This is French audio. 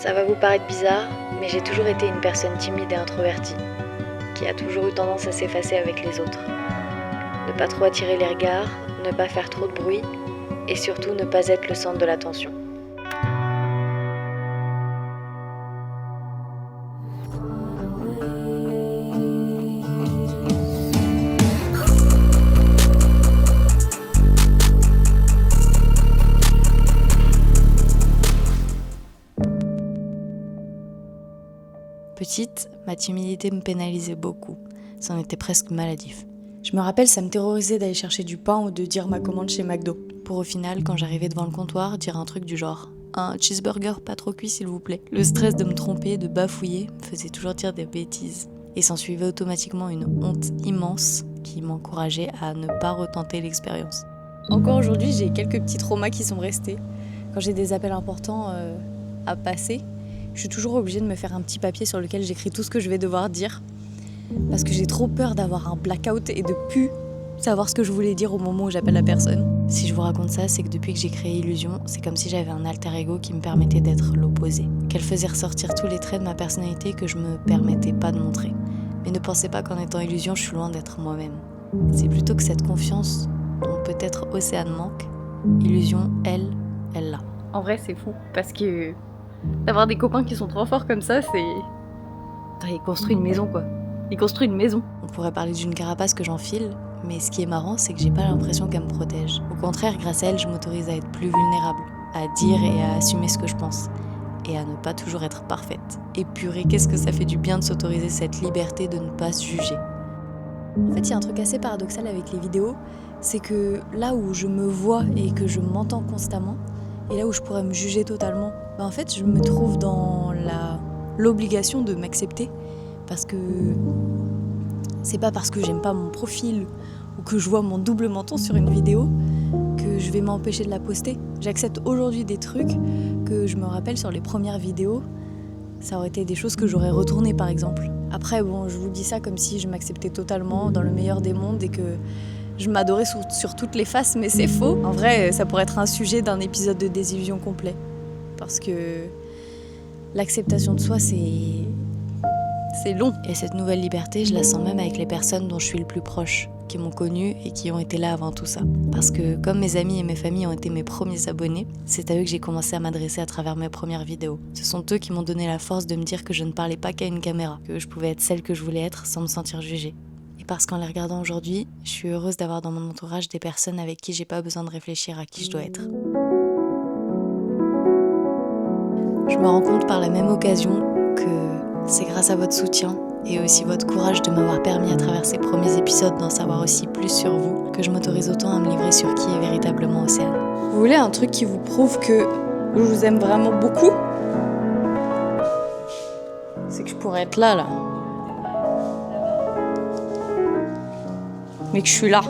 Ça va vous paraître bizarre, mais j'ai toujours été une personne timide et introvertie, qui a toujours eu tendance à s'effacer avec les autres. Ne pas trop attirer les regards, ne pas faire trop de bruit, et surtout ne pas être le centre de l'attention. Petite, ma timidité me pénalisait beaucoup. C'en était presque maladif. Je me rappelle, ça me terrorisait d'aller chercher du pain ou de dire ma commande chez McDo. Pour au final, quand j'arrivais devant le comptoir, dire un truc du genre « Un cheeseburger pas trop cuit s'il vous plaît ». Le stress de me tromper, de bafouiller, me faisait toujours dire des bêtises. Et s'ensuivait automatiquement une honte immense qui m'encourageait à ne pas retenter l'expérience. Encore aujourd'hui, j'ai quelques petits traumas qui sont restés. Quand j'ai des appels importants à passer, je suis toujours obligée de me faire un petit papier sur lequel j'écris tout ce que je vais devoir dire. Parce que j'ai trop peur d'avoir un blackout et de plus savoir ce que je voulais dire au moment où j'appelle la personne. Si je vous raconte ça, c'est que depuis que j'ai créé Illusion, c'est comme si j'avais un alter ego qui me permettait d'être l'opposé. Qu'elle faisait ressortir tous les traits de ma personnalité que je me permettais pas de montrer. Mais ne pensez pas qu'en étant Illusion, je suis loin d'être moi-même. C'est plutôt que cette confiance dont peut-être Océane manque, Illusion, elle l'a. En vrai, c'est fou, parce que d'avoir des copains qui sont trop forts comme ça, c'est... Il construit une maison, quoi. Il construit une maison. On pourrait parler d'une carapace que j'enfile, mais ce qui est marrant, c'est que j'ai pas l'impression qu'elle me protège. Au contraire, grâce à elle, je m'autorise à être plus vulnérable, à dire et à assumer ce que je pense, et à ne pas toujours être parfaite. Et purée, qu'est-ce que ça fait du bien de s'autoriser cette liberté de ne pas se juger. En fait, il y a un truc assez paradoxal avec les vidéos, c'est que là où je me vois et que je m'entends constamment, et là où je pourrais me juger totalement, en fait, je me trouve dans l'obligation de m'accepter, parce que c'est pas parce que j'aime pas mon profil ou que je vois mon double menton sur une vidéo que je vais m'empêcher de la poster. J'accepte aujourd'hui des trucs que je me rappelle sur les premières vidéos, ça aurait été des choses que j'aurais retournées par exemple. Après, bon, je vous dis ça comme si je m'acceptais totalement dans le meilleur des mondes et que je m'adorais sur toutes les faces, mais c'est faux. En vrai, ça pourrait être un sujet d'un épisode de Désillusion complet. Parce que l'acceptation de soi, c'est long. Et cette nouvelle liberté, je la sens même avec les personnes dont je suis le plus proche, qui m'ont connue et qui ont été là avant tout ça. Parce que comme mes amis et mes familles ont été mes premiers abonnés, c'est à eux que j'ai commencé à m'adresser à travers mes premières vidéos. Ce sont eux qui m'ont donné la force de me dire que je ne parlais pas qu'à une caméra, que je pouvais être celle que je voulais être sans me sentir jugée. Et parce qu'en les regardant aujourd'hui, je suis heureuse d'avoir dans mon entourage des personnes avec qui j'ai pas besoin de réfléchir à qui je dois être. Je me rends compte par la même occasion que c'est grâce à votre soutien et aussi votre courage de m'avoir permis à travers ces premiers épisodes d'en savoir aussi plus sur vous que je m'autorise autant à me livrer sur qui est véritablement Océane. Vous voulez un truc qui vous prouve que je vous aime vraiment beaucoup ? C'est que je pourrais être là. Mais que je suis là.